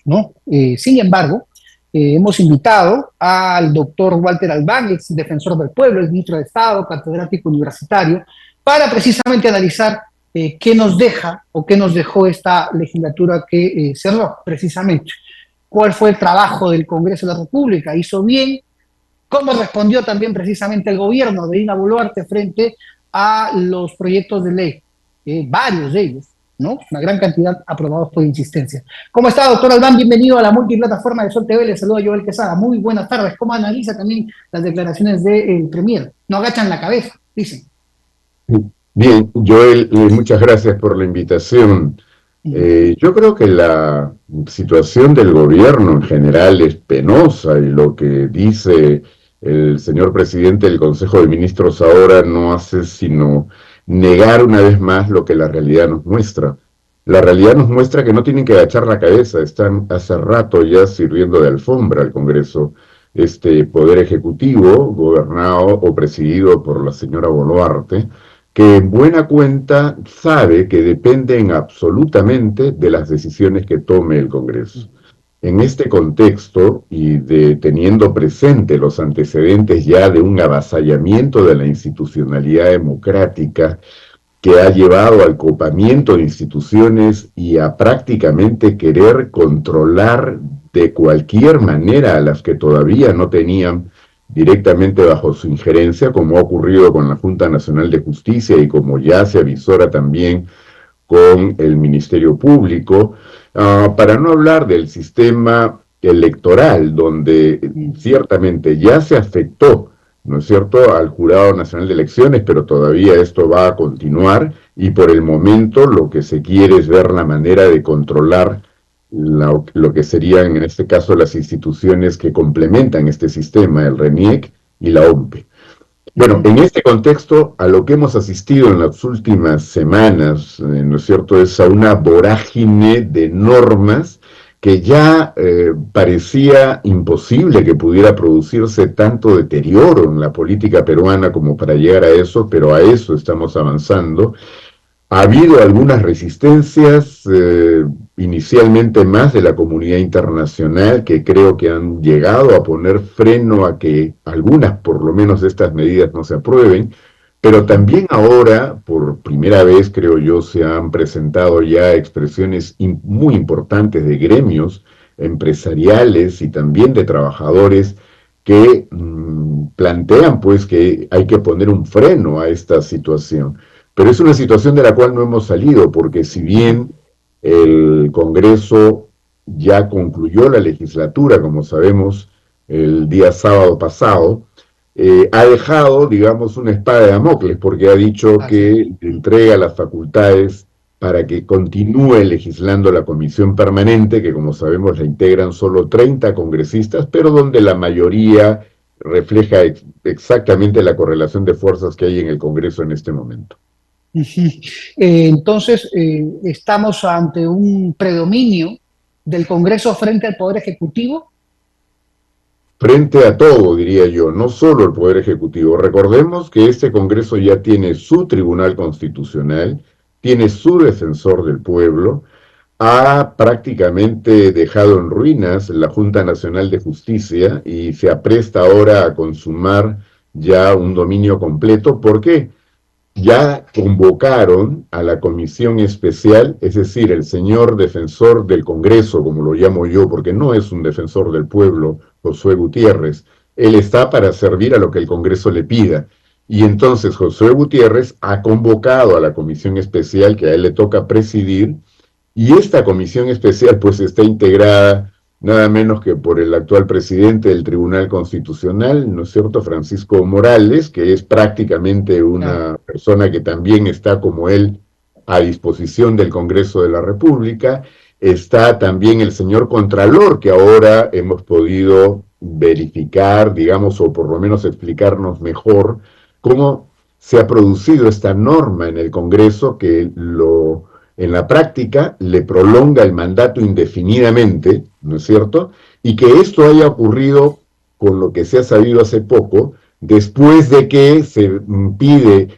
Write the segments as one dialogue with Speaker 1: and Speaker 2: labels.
Speaker 1: ¿no? Sin embargo, hemos invitado al doctor Walter Albán, ex defensor del pueblo, el ministro de Estado, catedrático universitario, para precisamente analizar qué nos deja o qué nos dejó esta legislatura que cerró, precisamente. ¿Cuál fue el trabajo del Congreso de la República? ¿Hizo bien? ¿Cómo respondió también precisamente el gobierno de Dina Boluarte frente a los proyectos de ley? Varios de ellos, ¿no? Una gran cantidad aprobados por insistencia. ¿Cómo está, doctor Albán? Bienvenido a la multiplataforma de Sol TV. Le saluda Joel Quesada. Muy buenas tardes. ¿Cómo analiza también las declaraciones del Premier? No agachan la cabeza, dicen.
Speaker 2: Bien, Joel, muchas gracias por la invitación. Yo creo que la situación del gobierno en general es penosa y lo que dice el señor presidente del Consejo de Ministros ahora no hace sino negar una vez más lo que la realidad nos muestra. La realidad nos muestra que no tienen que agachar la cabeza, están hace rato ya sirviendo de alfombra al Congreso, este poder ejecutivo gobernado o presidido por la señora Boluarte, que en buena cuenta sabe que dependen absolutamente de las decisiones que tome el Congreso. En este contexto y teniendo presente los antecedentes ya de un avasallamiento de la institucionalidad democrática que ha llevado al copamiento de instituciones y a prácticamente querer controlar de cualquier manera a las que todavía no tenían directamente bajo su injerencia, como ha ocurrido con la Junta Nacional de Justicia y como ya se avisora también con el Ministerio Público, para no hablar del sistema electoral, donde ciertamente ya se afectó, ¿no es cierto?, al Jurado Nacional de Elecciones, pero todavía esto va a continuar y por el momento lo que se quiere es ver la manera de controlar lo que serían en este caso las instituciones que complementan este sistema, el RENIEC y la OMPE. Bueno, en este contexto, a lo que hemos asistido en las últimas semanas, ¿no es cierto?, es a una vorágine de normas que ya parecía imposible que pudiera producirse tanto deterioro en la política peruana como para llegar a eso, pero a eso estamos avanzando. Ha habido algunas resistencias, inicialmente más de la comunidad internacional, que creo que han llegado a poner freno a que algunas, por lo menos, de estas medidas no se aprueben, pero también ahora, por primera vez, creo yo, se han presentado ya expresiones muy importantes de gremios empresariales y también de trabajadores que plantean pues que hay que poner un freno a esta situación. Pero es una situación de la cual no hemos salido, porque si bien el Congreso ya concluyó la legislatura, como sabemos, el día sábado pasado, ha dejado, digamos, una espada de Damocles, porque ha dicho que entrega las facultades para que continúe legislando la comisión permanente, que como sabemos la integran solo 30 congresistas, pero donde la mayoría refleja exactamente la correlación de fuerzas que hay en el Congreso en este momento.
Speaker 1: Entonces, estamos ante un predominio del Congreso frente al Poder Ejecutivo.
Speaker 2: Frente a todo, diría yo, no solo el Poder Ejecutivo. Recordemos que este Congreso ya tiene su Tribunal Constitucional, tiene su Defensor del Pueblo, ha prácticamente dejado en ruinas la Junta Nacional de Justicia y se apresta ahora a consumar ya un dominio completo. ¿Por qué? Ya convocaron a la comisión especial, es decir, el señor defensor del Congreso, como lo llamo yo, porque no es un defensor del pueblo, Josué Gutiérrez. Él está para servir a lo que el Congreso le pida. Y entonces Josué Gutiérrez ha convocado a la comisión especial que a él le toca presidir, y esta comisión especial pues está integrada nada menos que por el actual presidente del Tribunal Constitucional, ¿no es cierto?, Francisco Morales, que es prácticamente una persona que también está como él a disposición del Congreso de la República. Está también el señor Contralor, que ahora hemos podido verificar, digamos, o por lo menos explicarnos mejor cómo se ha producido esta norma en el Congreso que en la práctica le prolonga el mandato indefinidamente, ¿no es cierto? Y que esto haya ocurrido con lo que se ha sabido hace poco, después de que se pide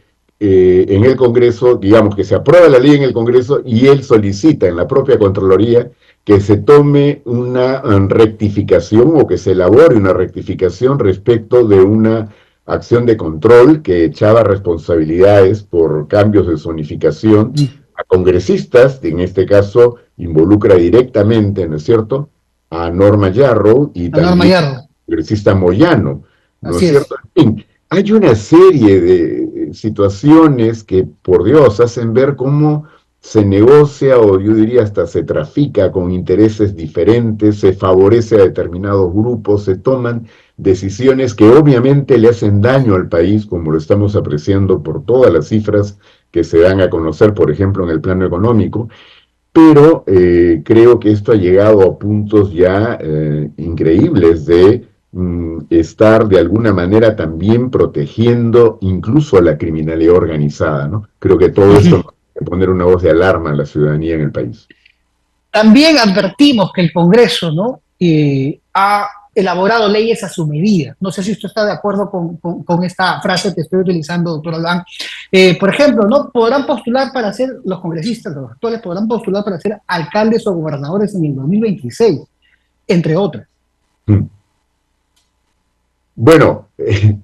Speaker 2: en el Congreso, digamos que se aprueba la ley en el Congreso y él solicita en la propia Contraloría que se tome una rectificación o que se elabore una rectificación respecto de una acción de control que echaba responsabilidades por cambios de zonificación a congresistas, en este caso involucra directamente, ¿no es cierto?, a Norma Yarrow y
Speaker 1: La norma
Speaker 2: también
Speaker 1: Yarro.
Speaker 2: al congresista Moyano, ¿no es
Speaker 1: Así es.
Speaker 2: cierto? En fin, hay una serie de situaciones que, por Dios, hacen ver cómo se negocia o yo diría hasta se trafica con intereses diferentes, se favorece a determinados grupos, se toman decisiones que obviamente le hacen daño al país, como lo estamos apreciando por todas las cifras que se dan a conocer, por ejemplo, en el plano económico, pero creo que esto ha llegado a puntos ya increíbles de estar de alguna manera también protegiendo incluso a la criminalidad organizada, ¿no? Creo que todo esto nos tiene que poner una voz de alarma a la ciudadanía en el país.
Speaker 1: También advertimos que el Congreso, ¿no? Ha elaborado leyes a su medida. No sé si usted está de acuerdo con esta frase que estoy utilizando, doctor Albán. Por ejemplo, ¿no? Podrán postular para ser, los congresistas, los actuales, podrán postular para ser alcaldes o gobernadores en el 2026, entre otras.
Speaker 2: Mm. Bueno,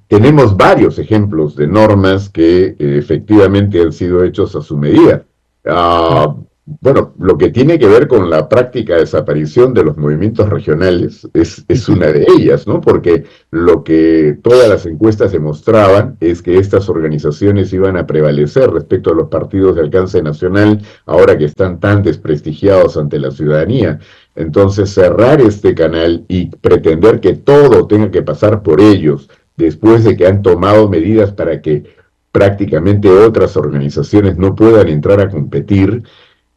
Speaker 2: tenemos varios ejemplos de normas que efectivamente han sido hechos a su medida. Ah, bueno, lo que tiene que ver con la práctica desaparición de los movimientos regionales es una de ellas, ¿no? Porque lo que todas las encuestas demostraban es que estas organizaciones iban a prevalecer respecto a los partidos de alcance nacional, ahora que están tan desprestigiados ante la ciudadanía. Entonces, cerrar este canal y pretender que todo tenga que pasar por ellos, después de que han tomado medidas para que prácticamente otras organizaciones no puedan entrar a competir,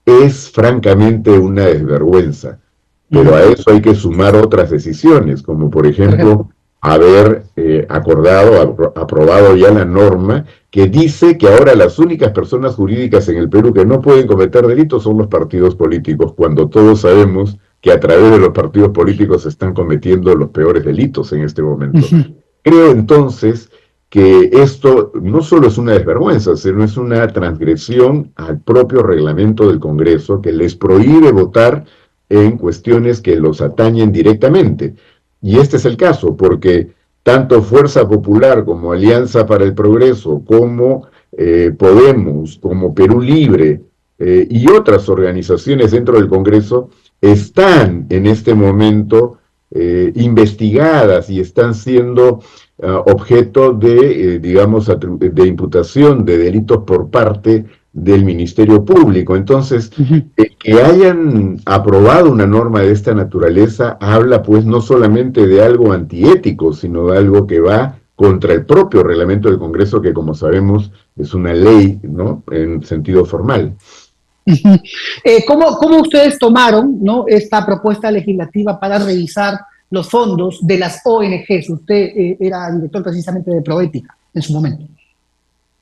Speaker 2: es francamente una desvergüenza. Pero a eso hay que sumar otras decisiones, como por
Speaker 1: Por ejemplo.
Speaker 2: ejemplo haber aprobado ya la norma que dice que ahora las únicas personas jurídicas en el Perú que no pueden cometer delitos son los partidos políticos, cuando todos sabemos que a través de los partidos políticos se están cometiendo los peores delitos en este momento. Creo entonces que esto no solo es una desvergüenza, sino es una transgresión al propio reglamento del Congreso que les prohíbe votar en cuestiones que los atañen directamente. Y este es el caso, porque tanto Fuerza Popular como Alianza para el Progreso, como Podemos, como Perú Libre y otras organizaciones dentro del Congreso están en este momento investigadas y están siendo objeto de, digamos, de imputación de delitos por parte del Ministerio Público. Entonces, que hayan aprobado una norma de esta naturaleza habla pues no solamente de algo antiético, sino de algo que va contra el propio reglamento del Congreso, que como sabemos es una ley, ¿no?, en sentido formal.
Speaker 1: ¿Cómo ustedes tomaron, ¿no?, esta propuesta legislativa para revisar los fondos de las ONGs? Usted era director precisamente de Proética en su momento.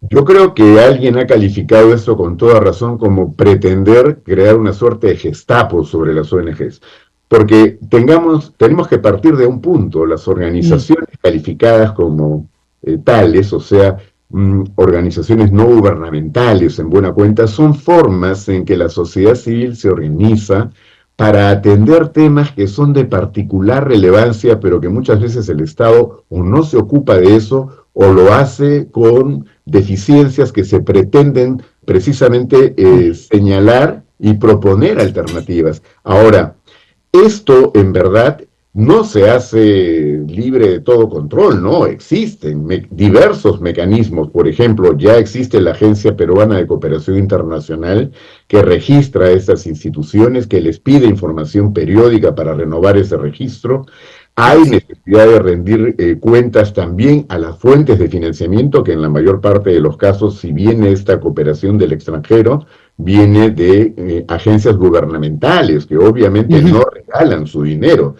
Speaker 2: Yo creo que alguien ha calificado esto con toda razón como pretender crear una suerte de Gestapo sobre las ONGs. Porque tenemos que partir de un punto, las organizaciones calificadas como tales, o sea, organizaciones no gubernamentales en buena cuenta, son formas en que la sociedad civil se organiza para atender temas que son de particular relevancia, pero que muchas veces el Estado o no se ocupa de eso o lo hace con deficiencias que se pretenden precisamente señalar y proponer alternativas. Ahora, esto en verdad no se hace libre de todo control, ¿no? Existen diversos mecanismos. Por ejemplo, ya existe la Agencia Peruana de Cooperación Internacional que registra a estas instituciones, que les pide información periódica para renovar ese registro. Hay necesidad de rendir cuentas también a las fuentes de financiamiento, que en la mayor parte de los casos, si viene esta cooperación del extranjero, viene de agencias gubernamentales, que obviamente no regalan su dinero.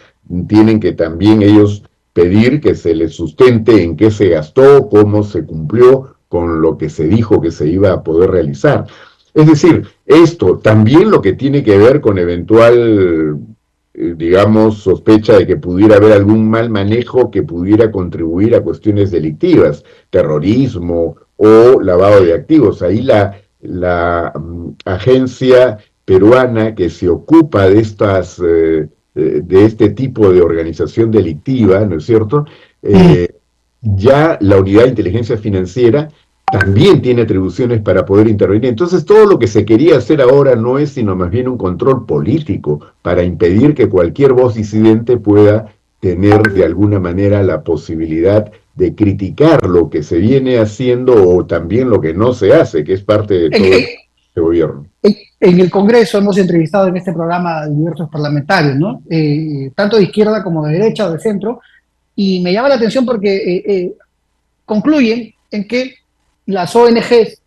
Speaker 2: Tienen que también ellos pedir que se les sustente en qué se gastó, cómo se cumplió con lo que se dijo que se iba a poder realizar. Es decir, esto también lo que tiene que ver con eventual digamos, sospecha de que pudiera haber algún mal manejo que pudiera contribuir a cuestiones delictivas, terrorismo o lavado de activos. Ahí la agencia peruana que se ocupa de de este tipo de organización delictiva, ¿no es cierto? Ya la unidad de inteligencia financiera también tiene atribuciones para poder intervenir. Entonces, todo lo que se quería hacer ahora no es sino más bien un control político para impedir que cualquier voz disidente pueda tener de alguna manera la posibilidad de criticar lo que se viene haciendo o también lo que no se hace, que es parte de
Speaker 1: En,
Speaker 2: todo
Speaker 1: en-
Speaker 2: el gobierno.
Speaker 1: en el Congreso hemos entrevistado en este programa a diversos parlamentarios, ¿no? Tanto de izquierda como de derecha o de centro, y me llama la atención porque concluyen en que las ONGs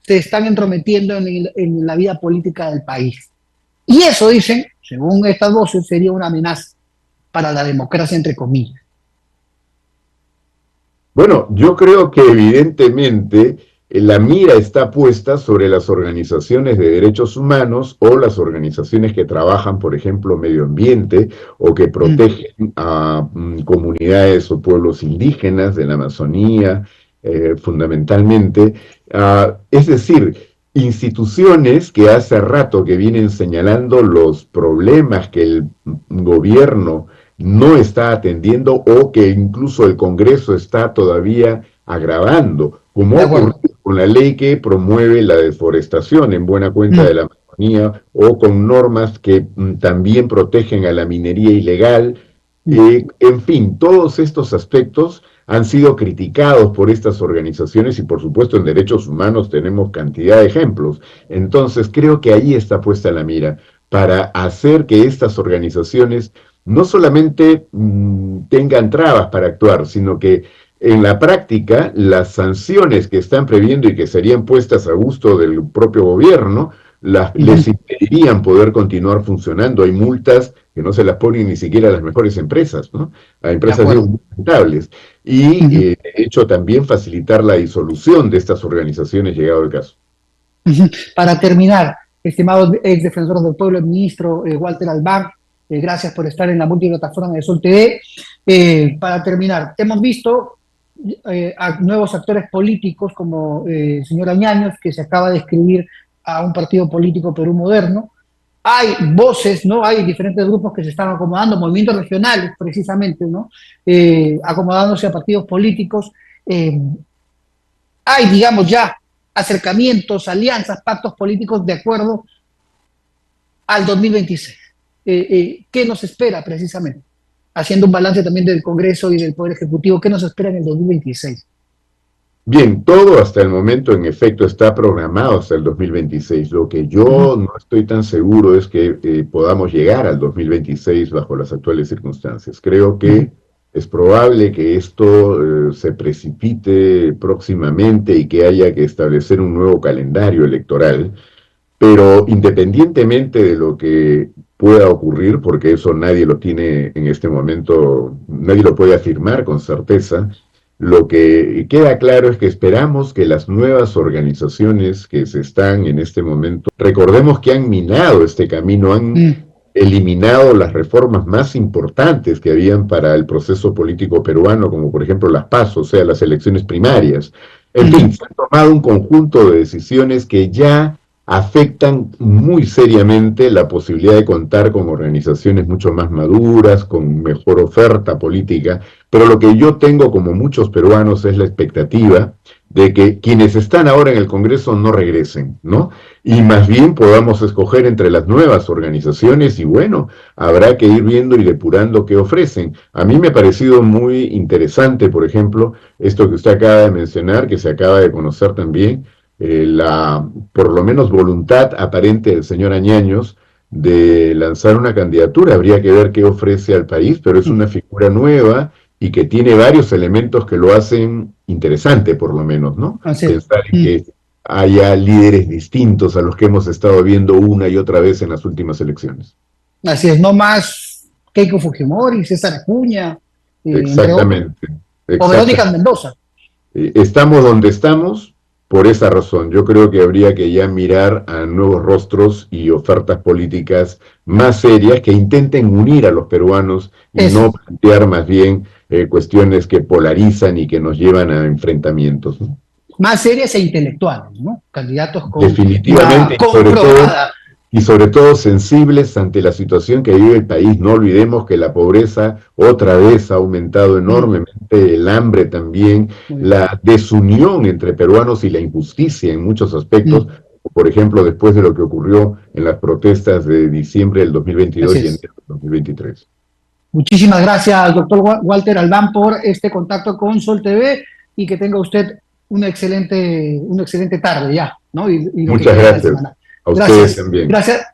Speaker 1: se están entrometiendo en la vida política del país. Y eso, dicen, según estas voces, sería una amenaza para la democracia, entre comillas.
Speaker 2: Bueno, yo creo que evidentemente la mira está puesta sobre las organizaciones de derechos humanos o las organizaciones que trabajan, por ejemplo, medio ambiente o que protegen a comunidades o pueblos indígenas de la Amazonía, fundamentalmente. Es decir, instituciones que hace rato que vienen señalando los problemas que el gobierno no está atendiendo o que incluso el Congreso está todavía agravando, como
Speaker 1: De
Speaker 2: ha
Speaker 1: acuerdo.
Speaker 2: ocurrido con la ley que promueve la deforestación en buena cuenta de la Amazonía o con normas que también protegen a la minería ilegal. En fin, todos estos aspectos han sido criticados por estas organizaciones y por supuesto en derechos humanos tenemos cantidad de ejemplos. Entonces creo que ahí está puesta la mira para hacer que estas organizaciones no solamente tengan trabas para actuar, sino que en la práctica las sanciones que están previendo y que serían puestas a gusto del propio gobierno, les impedirían poder continuar funcionando. Hay multas que no se las ponen ni siquiera a las mejores empresas, ¿no? A
Speaker 1: De
Speaker 2: empresas
Speaker 1: acuerdo.
Speaker 2: muy rentables. Y de hecho también facilitar la disolución de estas organizaciones llegado el caso.
Speaker 1: Para terminar, estimado ex defensor del pueblo, el ministro Walter Albán, gracias por estar en la multiplataforma de Sol TV. Para terminar, hemos visto a nuevos actores políticos como el señor Añaños, que se acaba de escribir a un partido político Perú Moderno. Hay voces, ¿no? Hay diferentes grupos que se están acomodando, movimientos regionales precisamente, ¿no? Acomodándose a partidos políticos. Hay, digamos, ya acercamientos, alianzas, pactos políticos de acuerdo al 2026. ¿Qué nos espera precisamente? Haciendo un balance también del Congreso y del Poder Ejecutivo, ¿qué nos espera en el 2026?
Speaker 2: Bien, todo hasta el momento en efecto está programado hasta el 2026. Lo que yo no estoy tan seguro es que podamos llegar al 2026 bajo las actuales circunstancias. Creo que es probable que esto se precipite próximamente y que haya que establecer un nuevo calendario electoral, pero independientemente de lo que pueda ocurrir, porque eso nadie lo tiene en este momento, nadie lo puede afirmar con certeza, lo que queda claro es que esperamos que las nuevas organizaciones que se están en este momento, recordemos que han minado este camino, han eliminado las reformas más importantes que habían para el proceso político peruano, como por ejemplo las PASO, o sea, las elecciones primarias. En fin, se han tomado un conjunto de decisiones que ya afectan muy seriamente la posibilidad de contar con organizaciones mucho más maduras, con mejor oferta política, pero lo que yo tengo, como muchos peruanos, es la expectativa de que quienes están ahora en el Congreso no regresen, ¿no? Y más bien podamos escoger entre las nuevas organizaciones y bueno, habrá que ir viendo y depurando qué ofrecen. A mí me ha parecido muy interesante, por ejemplo, esto que usted acaba de mencionar, que se acaba de conocer también, la, por lo menos, voluntad aparente del señor Añaños de lanzar una candidatura. Habría que ver qué ofrece al país, pero es una figura nueva y que tiene varios elementos que lo hacen interesante, por lo menos, ¿no?
Speaker 1: Así es.
Speaker 2: Pensar en que haya líderes distintos a los que hemos estado viendo una y otra vez en las últimas elecciones.
Speaker 1: Así es, no más Keiko Fujimori, César Acuña, entre otros,
Speaker 2: Exactamente,
Speaker 1: o
Speaker 2: exactamente.
Speaker 1: Verónica Mendoza.
Speaker 2: Estamos donde estamos por esa razón. Yo creo que habría que ya mirar a nuevos rostros y ofertas políticas más serias que intenten unir a los peruanos y
Speaker 1: Eso,
Speaker 2: no plantear más bien cuestiones que polarizan y que nos llevan a enfrentamientos, ¿no?
Speaker 1: más serias e intelectuales, ¿no? Candidatos con una
Speaker 2: Definitivamente, y sobre todo
Speaker 1: comprobada
Speaker 2: y sobre todo sensibles ante la situación que vive el país. No olvidemos que la pobreza otra vez ha aumentado enormemente, el hambre también, la desunión entre peruanos y la injusticia en muchos aspectos, por ejemplo, después de lo que ocurrió en las protestas de diciembre del 2022
Speaker 1: Así
Speaker 2: y
Speaker 1: es.
Speaker 2: enero del 2023.
Speaker 1: Muchísimas gracias, doctor Walter Albán, por este contacto con Sol TV y que tenga usted una excelente tarde ya, ¿no? Y lo que
Speaker 2: Muchas
Speaker 1: queda de la
Speaker 2: gracias
Speaker 1: semana.
Speaker 2: a ustedes
Speaker 1: Gracias,
Speaker 2: también.
Speaker 1: gracias.